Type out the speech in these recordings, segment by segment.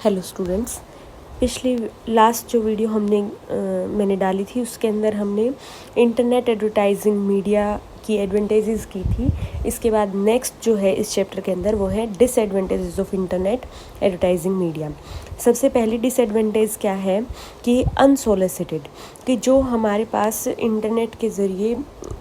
Hello students. पिछली last जो video मैंने डाली थी उसके अंदर हमने इंटरनेट एडवर्टाइजिंग मीडिया की एडवांटेजेस की थी। इसके बाद नेक्स्ट जो है इस चैप्टर के अंदर वो है disadvantages of internet advertising media. सबसे पहली डिसएडवांटेज क्या है कि अनसोलिसिटेड, कि जो हमारे पास इंटरनेट के ज़रिए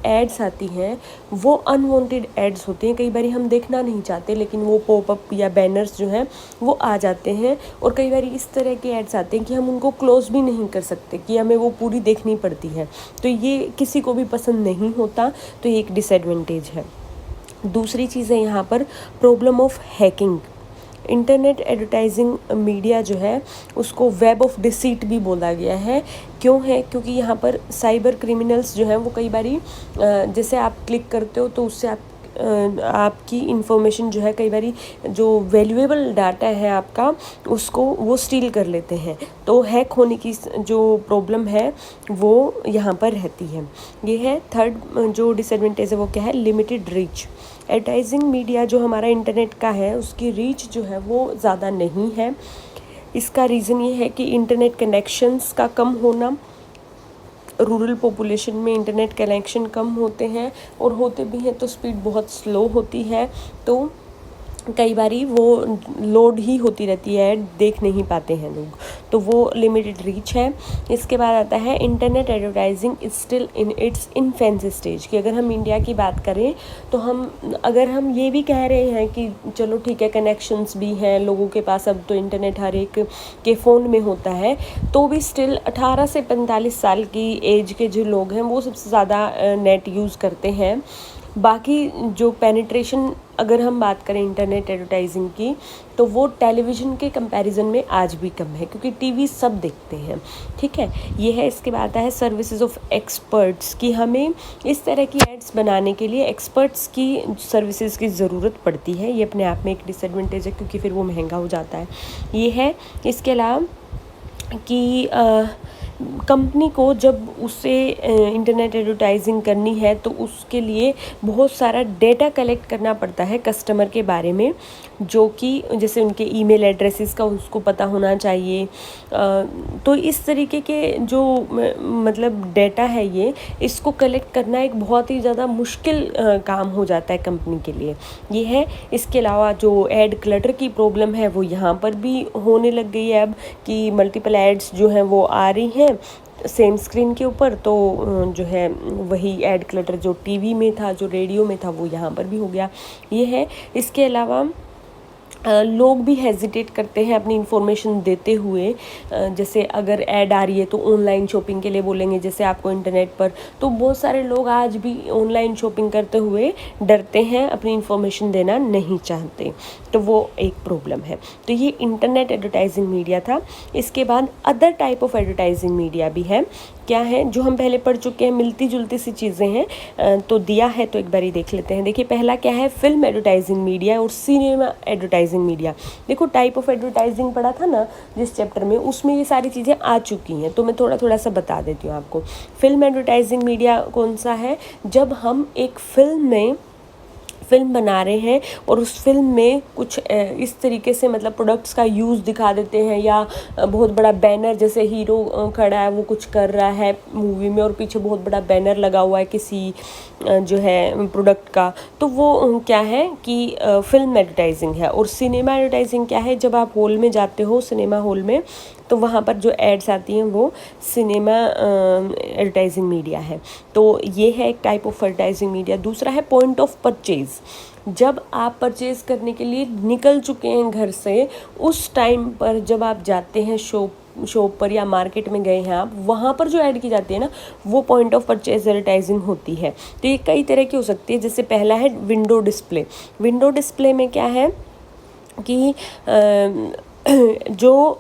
एड्स आती हैं वो अनवांटेड एड्स होती हैं। कई बार हम देखना नहीं चाहते लेकिन वो पॉपअप या बैनर्स जो हैं वो आ जाते हैं, और कई बार इस तरह के एड्स आते हैं कि हम उनको क्लोज भी नहीं कर सकते, कि हमें वो पूरी देखनी पड़ती है। तो ये किसी को भी पसंद नहीं होता, तो ये एक डिसएडवांटेज है। दूसरी चीज़ है यहाँ पर problem of hacking. Internet advertising media जो है उसको वेब ऑफ डिसीट भी बोला गया है। क्यों है? क्योंकि यहाँ पर साइबर क्रिमिनल्स जो हैं वो कई बारी जैसे आप क्लिक करते हो तो उससे आपकी इन्फॉर्मेशन जो है, कई बारी जो वैल्यूएबल डाटा है आपका उसको वो स्टील कर लेते हैं। तो हैक होने की जो प्रॉब्लम है वो यहाँ पर रहती है। ये है थर्ड जो डिसएडवांटेज है वो क्या है? Limited reach. एडवर्टाइजिंग मीडिया जो हमारा इंटरनेट का है उसकी रीच जो है वो ज़्यादा नहीं है। इसका रीज़न ये है कि इंटरनेट कनेक्शंस का कम होना। रूरल पॉपुलेशन में इंटरनेट कनेक्शन कम होते हैं, और होते भी हैं तो स्पीड बहुत स्लो होती है, तो कई बारी वो लोड ही होती रहती है, देख नहीं पाते हैं लोग, तो वो लिमिटेड रीच है। इसके बाद आता है internet advertising is still in its infancy stage, कि अगर हम इंडिया की बात करें तो अगर हम ये भी कह रहे हैं कि चलो ठीक है कनेक्शंस भी हैं लोगों के पास, अब तो इंटरनेट हर एक के फ़ोन में होता है, तो भी स्टिल 18 से 45 साल की एज के जो लोग हैं वो सबसे ज़्यादा नेट यूज़ करते हैं। बाकी जो पेनिट्रेशन अगर हम बात करें इंटरनेट एडवर्टाइजिंग की, तो वो टेलीविज़न के कंपैरिजन में आज भी कम है, क्योंकि टीवी सब देखते हैं। ठीक है, ये है। इसके बाद आता है सर्विसेज ऑफ एक्सपर्ट्स, कि हमें इस तरह की एड्स बनाने के लिए एक्सपर्ट्स की सर्विसेज की ज़रूरत पड़ती है। ये अपने आप में एक डिसएडवांटेज है, क्योंकि फिर वो महंगा हो जाता है। ये है। इसके अलावा कि कंपनी को जब उसे इंटरनेट एडवर्टाइजिंग करनी है तो उसके लिए बहुत सारा डेटा कलेक्ट करना पड़ता है कस्टमर के बारे में, जो कि जैसे उनके ईमेल एड्रेसेस का उसको पता होना चाहिए। तो इस तरीके के जो मतलब डेटा है इसको कलेक्ट करना एक बहुत ही ज़्यादा मुश्किल काम हो जाता है कंपनी के लिए। ये है। इसके अलावा जो एड क्लटर की प्रॉब्लम है वो यहाँ पर भी होने लग गई है अब, कि मल्टीपल एड्स जो हैं वो आ रही हैं सेम स्क्रीन के ऊपर, तो जो है वही एड क्लटर जो टीवी में था, जो रेडियो में था, वो यहाँ पर भी हो गया। ये है। इसके अलावा लोग भी हेजिटेट करते हैं अपनी इन्फॉर्मेशन देते हुए। जैसे अगर ऐड आ रही है तो ऑनलाइन शॉपिंग के लिए बोलेंगे जैसे आपको इंटरनेट पर, तो बहुत सारे लोग आज भी ऑनलाइन शॉपिंग करते हुए डरते हैं, अपनी इन्फॉर्मेशन देना नहीं चाहते, तो वो एक प्रॉब्लम है। तो ये इंटरनेट एडवर्टाइजिंग मीडिया था। इसके बाद other type of advertising media भी है। क्या है? जो हम पहले पढ़ चुके हैं, मिलती जुलती सी चीज़ें हैं, तो दिया है तो एक बारी देख लेते हैं। देखिए पहला क्या है? फिल्म एडवर्टाइजिंग मीडिया और सिनेमा एडवर्टाइजिंग मीडिया। देखो टाइप ऑफ एडवर्टाइजिंग पढ़ा था ना जिस चैप्टर में, उसमें ये सारी चीज़ें आ चुकी हैं, तो मैं थोड़ा थोड़ा सा बता देती हूँ आपको। फिल्म एडवर्टाइजिंग मीडिया कौन सा है? जब हम एक फिल्म बना रहे हैं और उस फिल्म में कुछ इस तरीके से मतलब प्रोडक्ट्स का यूज़ दिखा देते हैं, या बहुत बड़ा बैनर, जैसे हीरो खड़ा है वो कुछ कर रहा है मूवी में और पीछे बहुत बड़ा बैनर लगा हुआ है किसी जो है प्रोडक्ट का, तो वो क्या है कि फिल्म एडवर्टाइजिंग है। और सिनेमा एडवर्टाइजिंग क्या है? जब आप हॉल में जाते हो, सिनेमा हॉल में, तो वहाँ पर जो एड्स आती हैं वो सिनेमा एडवर्टाइजिंग मीडिया है। तो ये है एक टाइप ऑफ एडवर्टाइजिंग मीडिया। दूसरा है पॉइंट ऑफ परचेज़। जब आप परचेज करने के लिए निकल चुके हैं घर से, उस टाइम पर जब आप जाते हैं शॉप पर या मार्केट में गए हैं आप, वहाँ पर जो ऐड की जाती है ना, वो पॉइंट ऑफ परचेज एडवर्टाइजिंग होती है। तो ये कई तरह की हो सकती है। जैसे पहला है विंडो डिस्प्ले। विंडो डिस्प्ले में क्या है कि जो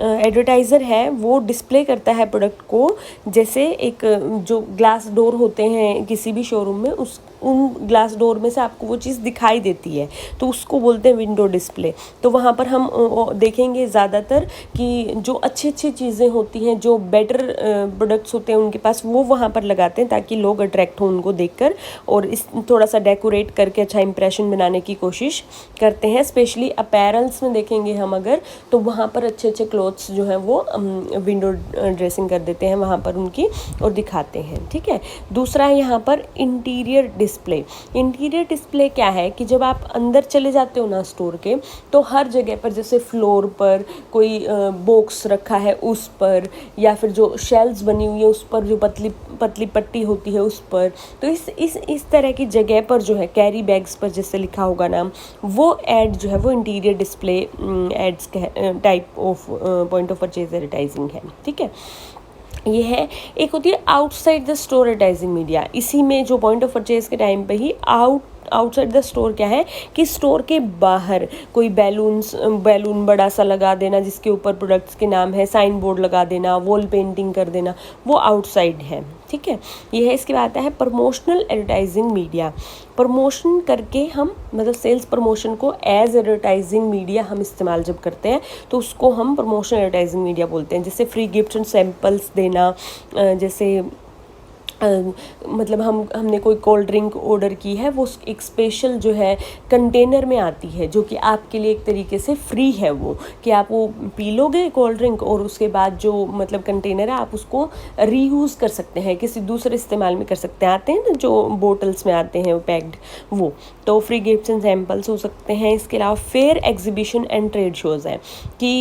एडवर्टाइज़र है वो डिस्प्ले करता है प्रोडक्ट को, जैसे एक जो ग्लास डोर होते हैं किसी भी शोरूम में, उन ग्लास डोर में से आपको वो चीज़ दिखाई देती है, तो उसको बोलते हैं विंडो डिस्प्ले। तो वहाँ पर हम देखेंगे ज़्यादातर कि जो अच्छी अच्छी चीज़ें होती हैं, जो बेटर प्रोडक्ट्स होते हैं उनके पास, वो वहाँ पर लगाते हैं ताकि लोग अट्रैक्ट हो उनको देखकर, और इस थोड़ा सा डेकोरेट करके अच्छा इंप्रेशन बनाने की कोशिश करते हैं। स्पेशली अपैरल्स में देखेंगे हम अगर, तो वहाँ पर अच्छे अच्छे क्लोथ्स जो हैं वो विंडो ड्रेसिंग कर देते हैं वहाँ पर उनकी और दिखाते हैं, ठीक है। दूसरा है यहाँ पर इंटीरियर डिस्प्ले। इंटीरियर डिस्प्ले क्या है कि जब आप अंदर चले जाते हो ना स्टोर के, तो हर जगह पर जैसे फ्लोर पर कोई बॉक्स रखा है उस पर, या फिर जो शेल्व्स बनी हुई है उस पर, जो पतली पतली पट्टी होती है उस पर, तो इस तरह की जगह पर जो है कैरी बैग्स पर जैसे लिखा होगा नाम, वो एड जो है वो interior display ads type of point of purchase advertising है, ठीक है। ये है। एक होती है outside the store advertising media. इसी में जो पॉइंट ऑफ परचेज के टाइम पे ही आउटसाइड द स्टोर क्या है कि स्टोर के बाहर कोई बैलून बड़ा सा लगा देना जिसके ऊपर प्रोडक्ट्स के नाम है, साइन बोर्ड लगा देना, वॉल पेंटिंग कर देना, वो आउटसाइड है, ठीक है। ये है। इसके बाद आता है प्रमोशनल एडवर्टाइजिंग मीडिया। प्रमोशन करके हम मतलब सेल्स प्रमोशन को एज एडवर्टाइजिंग मीडिया हम इस्तेमाल जब करते हैं तो उसको हम प्रमोशनल एडवर्टाइजिंग मीडिया बोलते हैं। जैसे फ्री गिफ्ट एंड सैम्पल्स देना, जैसे मतलब हमने कोई कोल्ड ड्रिंक ऑर्डर की है, वो एक स्पेशल जो है कंटेनर में आती है जो कि आपके लिए एक तरीके से फ्री है, वो कि आप वो पी लोगे कोल्ड ड्रिंक और उसके बाद जो मतलब कंटेनर है आप उसको रीयूज़ कर सकते हैं, किसी दूसरे इस्तेमाल में कर सकते हैं। आते हैं ना जो बोटल्स में आते हैं पैक्ड, वो तो फ्री गिफ्ट्स एंड सैम्पल्स हो सकते हैं। इसके अलावा fair exhibition and trade shows हैं कि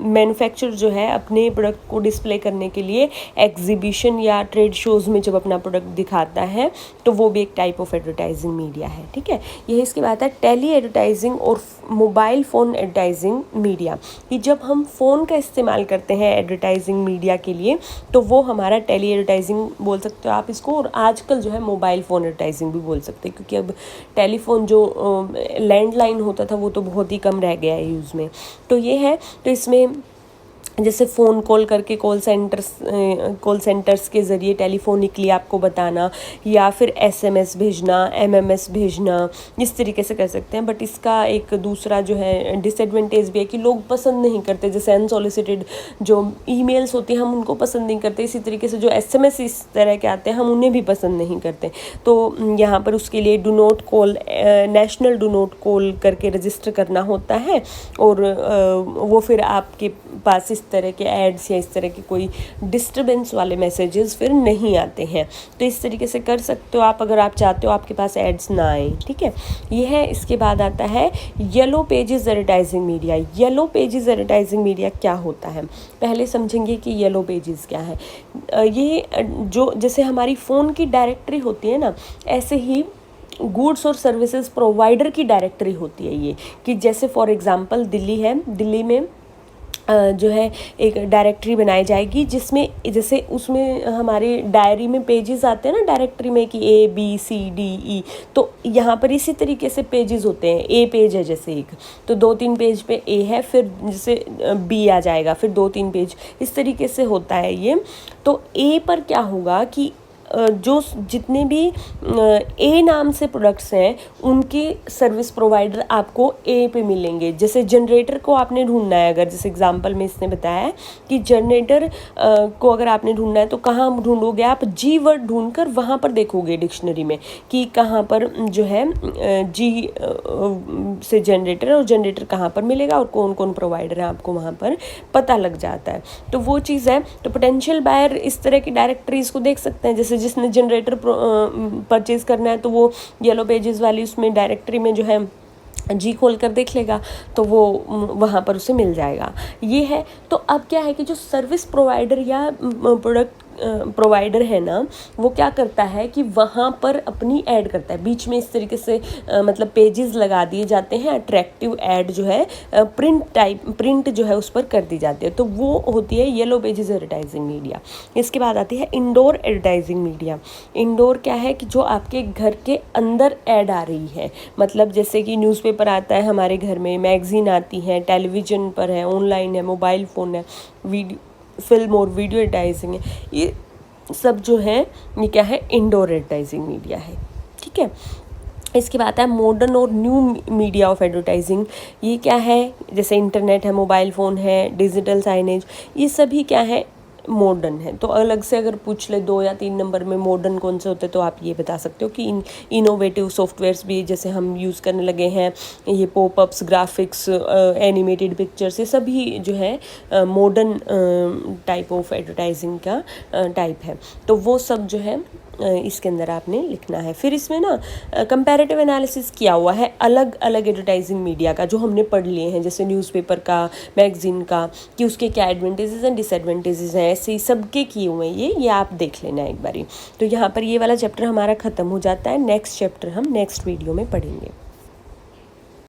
मैन्युफैक्चर जो है अपने प्रोडक्ट को डिस्प्ले करने के लिए एग्जीबिशन या ट्रेड शोज़ में जब अपना प्रोडक्ट दिखाता है तो वो भी एक टाइप ऑफ एडवर्टाइजिंग मीडिया है, ठीक है। यही इसके बाद है टेली एडवर्टाइजिंग और मोबाइल फ़ोन एडवर्टाइजिंग मीडिया, कि जब हम फ़ोन का इस्तेमाल करते हैं एडवर्टाइजिंग मीडिया के लिए तो वो हमारा टेली एडवर्टाइजिंग बोल सकते हो आप इसको, और आजकल जो है मोबाइल फ़ोन एडवर्टाइजिंग भी बोल सकते हैं, क्योंकि अब टेलीफोन जो लैंडलाइन होता था वो तो बहुत ही कम रह गया है यूज़ में। तो ये है। तो इसमें जैसे फ़ोन कॉल करके कॉल सेंटर्स के ज़रिए टेलीफोनिकली आपको बताना, या फिर एसएमएस भेजना, एमएमएस भेजना, इस तरीके से कर सकते हैं। बट इसका एक दूसरा जो है डिसएडवांटेज भी है कि लोग पसंद नहीं करते, जैसे अनसॉलिसिटेड जो ईमेल्स होती हैं हम उनको पसंद नहीं करते, इसी तरीके से जो एसएमएस इस तरह के आते हैं हम उन्हें भी पसंद नहीं करते। तो यहाँ पर उसके लिए do not call, national do not call करके रजिस्टर करना होता है, और वो फिर आपके पास इस तरह के एड्स या इस तरह के कोई डिस्टर्बेंस वाले मैसेजेस फिर नहीं आते हैं। तो इस तरीके से कर सकते हो आप, अगर आप चाहते हो आपके पास एड्स ना आए, ठीक है। ये है। इसके बाद आता है yellow pages advertising media. Yellow pages advertising media क्या होता है, पहले समझेंगे कि येलो पेजेस क्या है। ये जो जैसे हमारी फ़ोन की डायरेक्टरी होती है ना, ऐसे ही गुड्स और सर्विसेज प्रोवाइडर की डायरेक्टरी होती है ये, कि जैसे फॉर एग्जांपल दिल्ली है, दिल्ली में जो है एक डायरेक्टरी बनाई जाएगी जिसमें जैसे उसमें हमारे डायरी में पेजेस आते हैं ना डायरेक्टरी में कि ABCDE, तो यहाँ पर इसी तरीके से पेजेस होते हैं। A पेज है जैसे एक, तो 2-3 पेज पे A है, फिर जैसे B आ जाएगा, फिर 2-3 पेज, इस तरीके से होता है ये। तो A पर क्या होगा कि जो जितने भी ए नाम से प्रोडक्ट्स हैं उनके सर्विस प्रोवाइडर आपको ए पे मिलेंगे। जैसे जनरेटर को आपने ढूंढना है, अगर जैसे एग्जांपल में इसने बताया है कि जनरेटर को अगर आपने ढूंढना है तो कहाँ ढूंढोगे आप, जी वर्ड ढूंढकर वहाँ पर देखोगे डिक्शनरी में कि कहाँ पर जो है जी से जनरेटर, और जनरेटर कहाँ पर मिलेगा और कौन कौन प्रोवाइडर है आपको वहाँ पर पता लग जाता है। तो वो चीज़ है। तो पोटेंशियल बायर इस तरह की डायरेक्टरीज को देख सकते हैं, जैसे जिसने जनरेटर परचेज करना है तो वो येलो पेजेस वाली उसमें डायरेक्टरी में जो है जी खोल कर देख लेगा तो वो वहाँ पर उसे मिल जाएगा। ये है। तो अब क्या है कि जो सर्विस प्रोवाइडर या प्रोडक्ट प्रोवाइडर है ना, वो क्या करता है कि वहाँ पर अपनी ऐड करता है, बीच में इस तरीके से मतलब पेजेस लगा दिए जाते हैं, अट्रैक्टिव ऐड जो है प्रिंट जो है उस पर कर दी जाती है, तो वो होती है येलो पेजेस एडवर्टाइजिंग मीडिया। इसके बाद आती है इंडोर एडवर्टाइजिंग मीडिया। इंडोर क्या है कि जो आपके घर के अंदर ऐड आ रही है, मतलब जैसे कि न्यूज़पेपर आता है हमारे घर में, मैगजीन आती है, टेलीविज़न पर है, ऑनलाइन है, मोबाइल फ़ोन है, फिल्म और वीडियो एडवर्टाइजिंग है, ये सब जो है ये क्या है, इंडोर एडवर्टाइजिंग मीडिया है, ठीक है। इसके बाद है मॉडर्न और न्यू मीडिया ऑफ एडवर्टाइजिंग। ये क्या है, जैसे इंटरनेट है, मोबाइल फ़ोन है, डिजिटल साइनेज, ये सभी क्या है, मॉडर्न है। तो अलग से अगर पूछ ले 2 या 3 नंबर में मॉडर्न कौन से होते, तो आप ये बता सकते हो कि इनोवेटिव सॉफ्टवेयर्स भी जैसे हम यूज़ करने लगे हैं, ये पॉपअप्स, ग्राफिक्स, एनिमेटेड पिक्चर्स, ये सभी जो है मॉडर्न टाइप ऑफ एडवर्टाइजिंग का टाइप है। तो वो सब जो है इसके अंदर आपने लिखना है। फिर इसमें ना कंपैरेटिव एनालिसिस किया हुआ है अलग अलग एडवर्टाइजिंग मीडिया का जो हमने पढ़ लिए हैं, जैसे न्यूज़पेपर का, मैगजीन का, कि उसके क्या एडवांटेजेस एंड डिसएडवांटेजेस हैं, ऐसे ही सबके किए हुए हैं ये आप देख लेना एक बारी। तो यहाँ पर ये वाला चैप्टर हमारा ख़त्म हो जाता है। नेक्स्ट चैप्टर हम नेक्स्ट वीडियो में पढ़ेंगे।